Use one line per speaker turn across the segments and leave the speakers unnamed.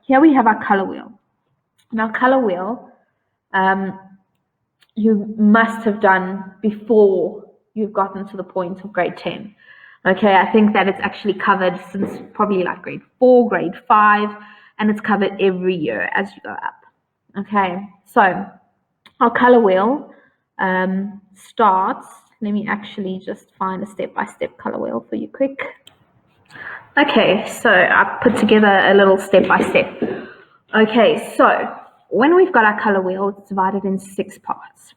here we have our color wheel. Now, color wheel, you must have done before you've gotten to the point of grade 10. Okay, I think that it's actually covered since probably like grade 4, grade 5, and it's covered every year as you go up. Okay, so our color wheel starts. Let me actually just find a step-by-step color wheel for you quick. Okay, so I've put together a little step-by-step. Okay, so when we've got our color wheel, it's divided in 6 parts.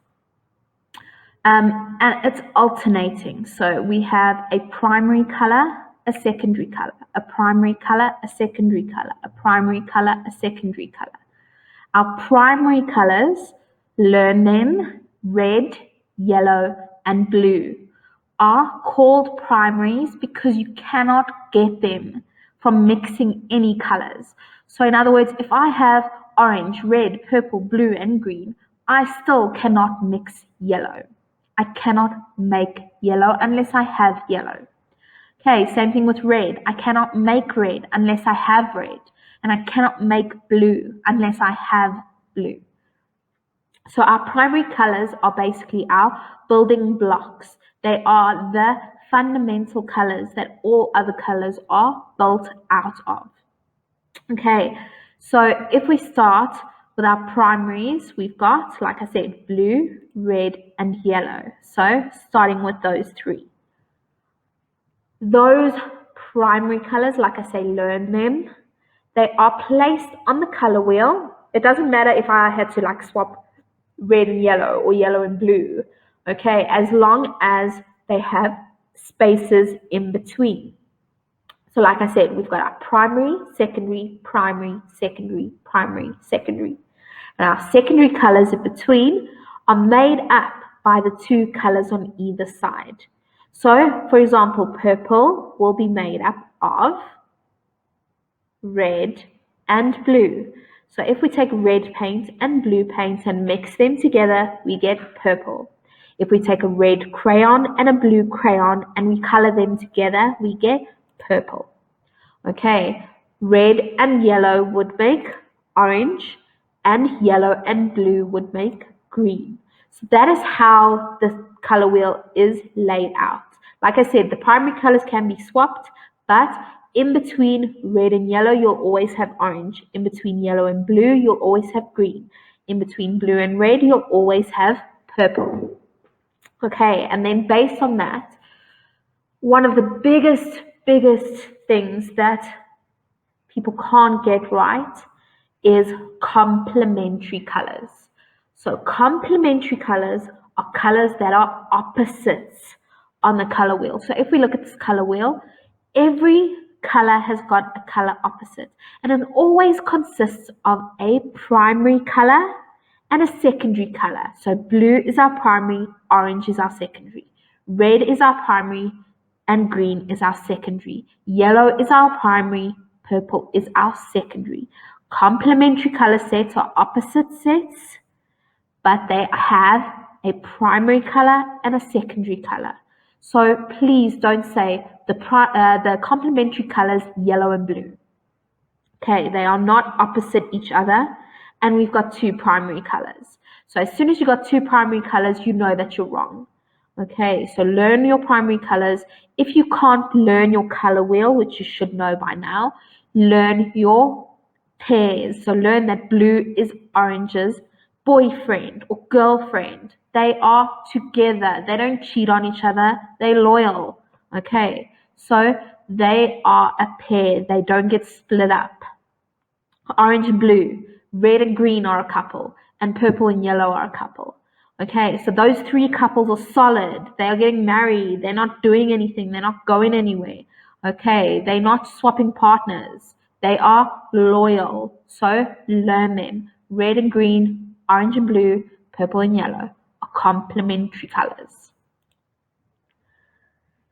And it's alternating. So we have a primary color, a secondary color, a primary color, a secondary color, a primary color, a secondary color. Our primary colors, learn them, red, yellow, and blue, are called primaries because you cannot get them from mixing any colors. So in other words, if I have orange, red, purple, blue, and green, I still cannot mix yellow. I cannot make yellow unless I have yellow. Okay, same thing with red. I cannot make red unless I have red. And I cannot make blue unless I have blue. So our primary colors are basically our building blocks. They are the fundamental colors that all other colors are built out of. Okay, so if we start with our primaries, we've got, like I said, blue, red, and yellow. So starting with those 3. Those primary colors, like I say, learn them. They are placed on the color wheel. It doesn't matter if I had to like swap red and yellow or yellow and blue, okay, as long as they have spaces in between. So like I said, we've got our primary, secondary, primary, secondary, primary, secondary. And our secondary colors in between are made up by the 2 colors on either side. So, for example, purple will be made up of red and blue. So if we take red paint and blue paint and mix them together, we get purple. If we take a red crayon and a blue crayon and we color them together, we get purple. Okay, red and yellow would make orange, and yellow and blue would make green. So that is how the color wheel is laid out. Like I said, the primary colors can be swapped, but in between red and yellow, you'll always have orange. In between yellow and blue, you'll always have green. In between blue and red, you'll always have purple. Okay, and then based on that, one of the biggest things that people can't get right is complementary colors. So complementary colors are colors that are opposites on the color wheel. So if we look at this color wheel, every color has got a color opposite, and it always consists of a primary color and a secondary color. So blue is our primary, orange is our secondary, red is our primary, and green is our secondary. Yellow is our primary, purple is our secondary. Complementary color sets are opposite sets, but they have a primary color and a secondary color. So please don't say the complementary colors yellow and blue. Okay, they are not opposite each other, and we've got 2 primary colors. So as soon as you've got 2 primary colors, you know that you're wrong. Okay, so learn your primary colors. If you can't learn your color wheel, which you should know by now, learn your pairs. So learn that blue is orange's boyfriend or girlfriend. They are together. They don't cheat on each other. They're loyal. Okay, so they are a pair. They don't get split up. Orange and blue, red and green are a couple, and purple and yellow are a couple. Okay, so those 3 couples are solid. They are getting married. They're not doing anything. They're not going anywhere. Okay, they're not swapping partners. They are loyal. So learn them. Red and green, orange and blue, purple and yellow are complementary colors.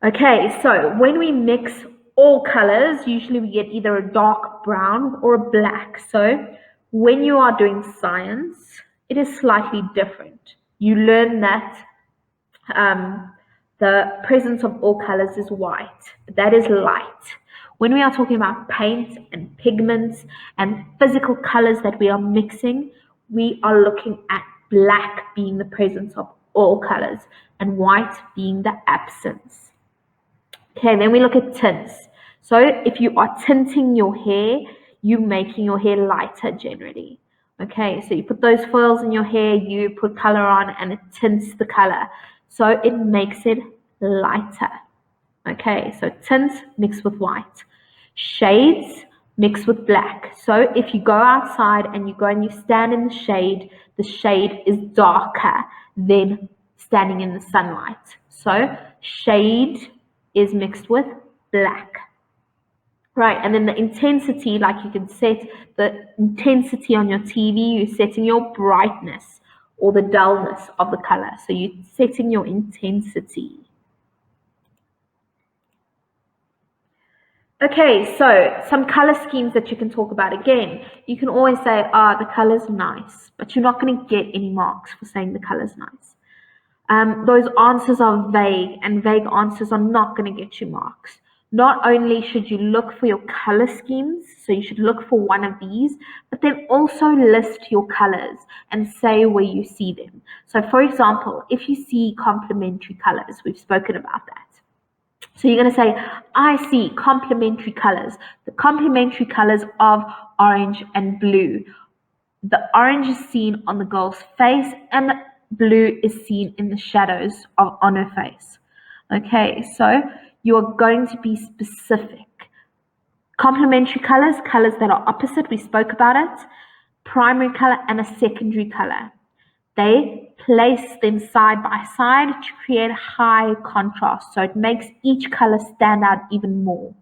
Okay, so when we mix all colors, usually we get either a dark brown or a black. So when you are doing science, it is slightly different. You learn that the presence of all colors is white. That is light. When we are talking about paint and pigments and physical colors that we are mixing, we are looking at black being the presence of all colors and white being the absence. Okay, then we look at tints. So if you are tinting your hair, you're making your hair lighter generally. Okay, so you put those foils in your hair, you put color on, and it tints the color. So it makes it lighter. Okay, so tints mixed with white. Shades mixed with black. So if you go outside and you go and you stand in the shade is darker than standing in the sunlight. So shade is mixed with black. Right, and then the intensity, like you can set the intensity on your TV, you're setting your brightness or the dullness of the color. So you're setting your intensity. Okay, so some color schemes that you can talk about again. You can always say, the color's nice, but you're not going to get any marks for saying the color's nice. Those answers are vague, and vague answers are not going to get you marks. Not only should you look for your color schemes, so you should look for one of these, but then also list your colors and say where you see them. So for example, if you see complementary colors, we've spoken about that. So you're going to say, I see complementary colors. The complementary colors of orange and blue. The orange is seen on the girl's face and the blue is seen in the shadows on her face. Okay, so you are going to be specific. Complementary colors, colors that are opposite, we spoke about it. Primary color and a secondary color. They place them side by side to create high contrast, so it makes each color stand out even more.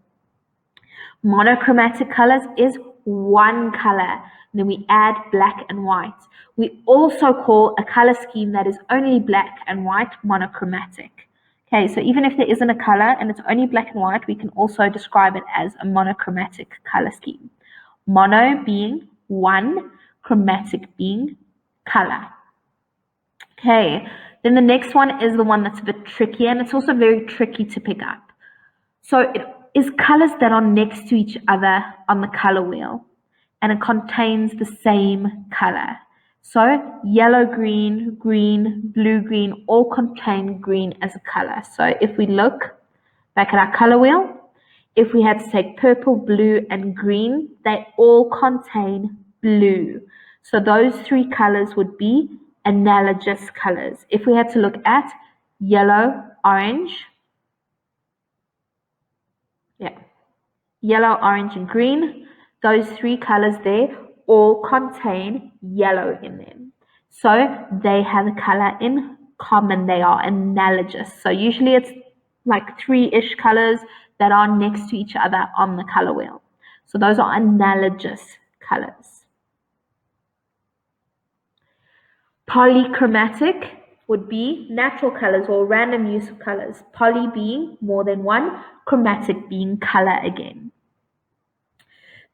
Monochromatic colors is one color, then we add black and white. We also call a color scheme that is only black and white monochromatic. Okay, so even if there isn't a color and it's only black and white, we can also describe it as a monochromatic color scheme. Mono being one, chromatic being color. Okay, then the next one is the one that's a bit trickier, and it's also very tricky to pick up. So it is colors that are next to each other on the color wheel, and it contains the same color. So yellow, green, green, blue, green all contain green as a color. So if we look back at our color wheel, if we had to take purple, blue, and green, they all contain blue. So those three colors would be analogous colors. If we had to look at yellow, orange, yellow, orange, and green, those three colors there all contain yellow in them. So they have a color in common, they are analogous. So usually it's like three-ish colors that are next to each other on the color wheel. So those are analogous colors. Polychromatic would be natural colors or random use of colors. Poly being more than one, chromatic being color again.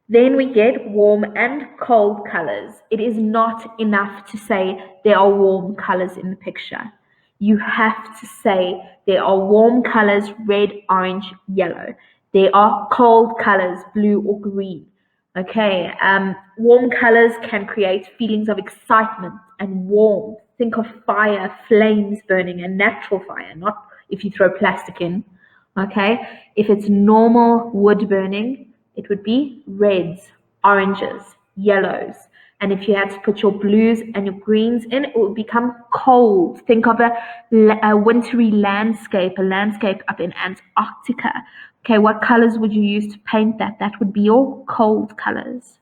Then we get warm and cold colors. It is not enough to say there are warm colors in the picture. You have to say there are warm colors, red, orange, yellow. There are cold colors, blue or green. Okay, warm colors can create feelings of excitement and warmth. Think of fire, flames burning, and natural fire, not if you throw plastic in. Okay, if it's normal wood burning, it would be reds, oranges, yellows. And if you had to put your blues and your greens in, it would become cold. Think of a wintry landscape, a landscape up in Antarctica. Okay, what colors would you use to paint that? That would be your cold colors.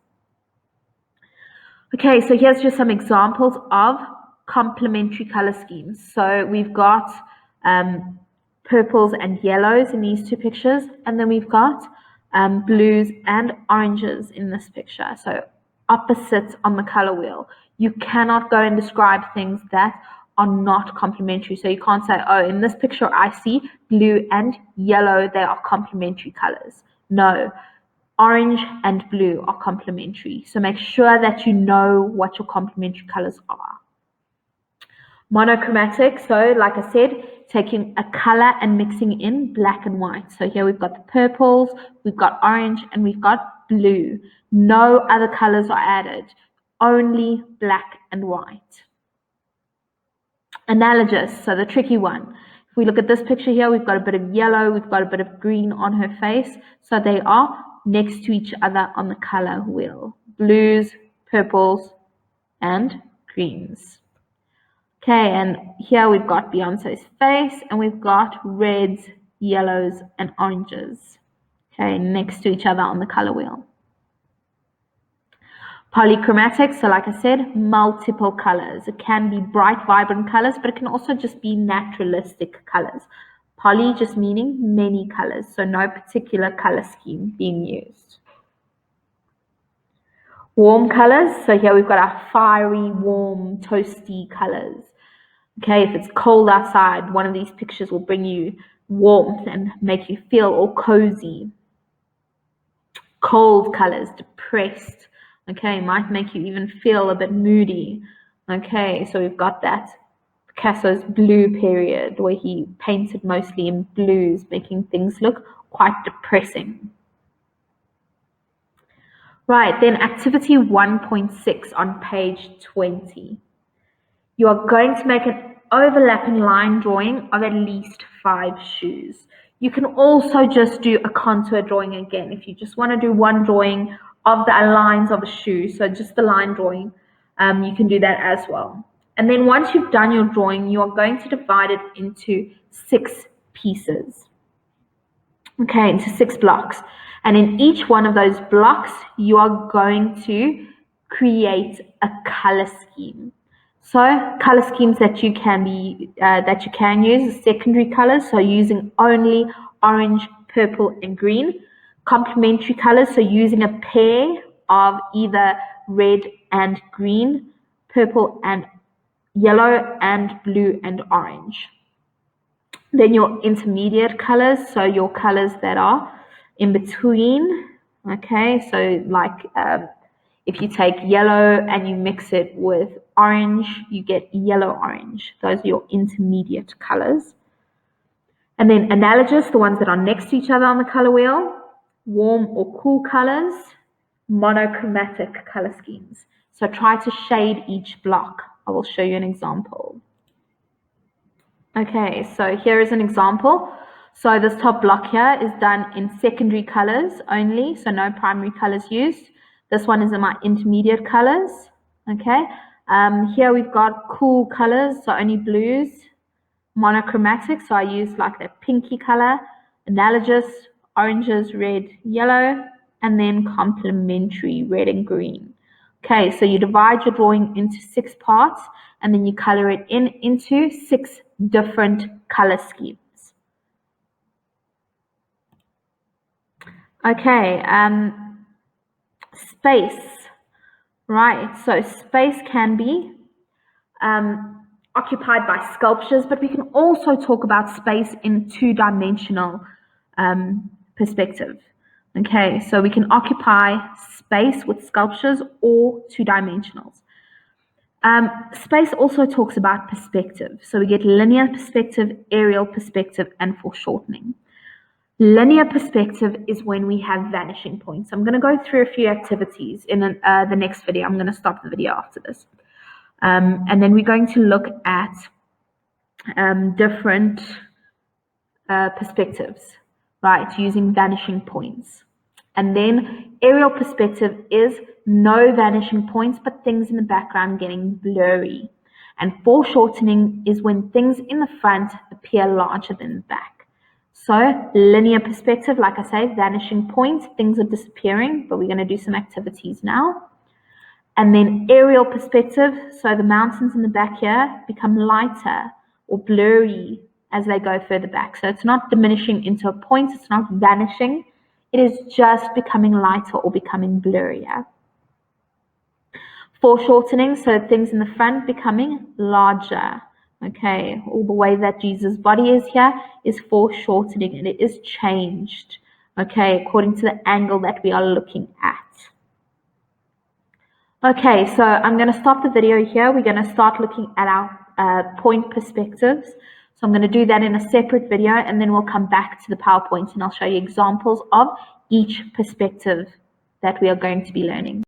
Okay, so here's just some examples of complementary color schemes. So we've got purples and yellows in these two pictures, and then we've got blues and oranges in this picture. So opposites on the color wheel. You cannot go and describe things that are not complementary. So you can't say, oh, in this picture I see blue and yellow, they are complementary colors. No, orange and blue are complementary. So make sure that you know what your complementary colors are. Monochromatic, so like I said, taking a color and mixing in black and white. So here we've got the purples, we've got orange, and we've got blue. No other colors are added, only black and white. Analogous, so the tricky one. If we look at this picture here, we've got a bit of yellow, we've got a bit of green on her face. So they are next to each other on the color wheel. Blues, purples, and greens. Okay, and here we've got Beyonce's face, and we've got reds, yellows, and oranges. Okay, next to each other on the color wheel. Polychromatic, so like I said, multiple colors. It can be bright, vibrant colors, but it can also just be naturalistic colors. Poly just meaning many colors, so no particular color scheme being used. Warm colors, so here we've got our fiery, warm, toasty colors. Okay, if it's cold outside, one of these pictures will bring you warmth and make you feel all cozy. Cold colors, depressed. Okay, might make you even feel a bit moody. Okay, so we've got that Picasso's blue period where he painted mostly in blues, making things look quite depressing. Right, then activity 1.6 on page 20. You are going to make an overlapping line drawing of at least 5 shoes. You can also just do a contour drawing again if you just want to do one drawing of the lines of a shoe, so just the line drawing, you can do that as well. And then once you've done your drawing, you are going to divide it into 6 pieces. Okay, into 6 blocks. And in each one of those blocks, you are going to create a color scheme. So color schemes that you can use secondary colors, so using only orange, purple, and green. Complementary colors, so using a pair of either red and green, purple and yellow, and blue and orange. Then your intermediate colors, so your colors that are in between. Okay, so like if you take yellow and you mix it with orange, you get yellow-orange. Those are your intermediate colors. And then analogous, the ones that are next to each other on the color wheel, warm or cool colors, monochromatic color schemes. So try to shade each block. I will show you an example. Okay, so here is an example. So this top block here is done in secondary colors only, so no primary colors used. This one is in my intermediate colors. Okay, here we've got cool colors, so only blues. Monochromatic, so I use like the pinky color. Analogous, oranges, red, yellow, and then complementary, red and green. Okay, so you divide your drawing into 6 parts, and then you color it into 6 different color schemes. Okay, space, right? So space can be occupied by sculptures, but we can also talk about space in 2-dimensional perspective. Okay, so we can occupy space with sculptures or 2-dimensionals. Space also talks about perspective. So we get linear perspective, aerial perspective, and foreshortening. Linear perspective is when we have vanishing points. I'm going to go through a few activities in the next video. I'm going to stop the video after this. And then we're going to look at different perspectives, right, using vanishing points. And then aerial perspective is no vanishing points, but things in the background getting blurry. And foreshortening is when things in the front appear larger than the back. So linear perspective, like I say, vanishing points, things are disappearing, but we're going to do some activities now. And then aerial perspective, so the mountains in the back here become lighter or blurry as they go further back. So it's not diminishing into a point, it's not vanishing, it is just becoming lighter or becoming blurrier. Foreshortening, so things in the front becoming larger. Okay, all the way that Jesus' body is here is foreshortening, and it is changed, okay, according to the angle that we are looking at. Okay, so I'm going to stop the video here. We're going to start looking at our point perspectives. So I'm going to do that in a separate video, and then we'll come back to the PowerPoint and I'll show you examples of each perspective that we are going to be learning.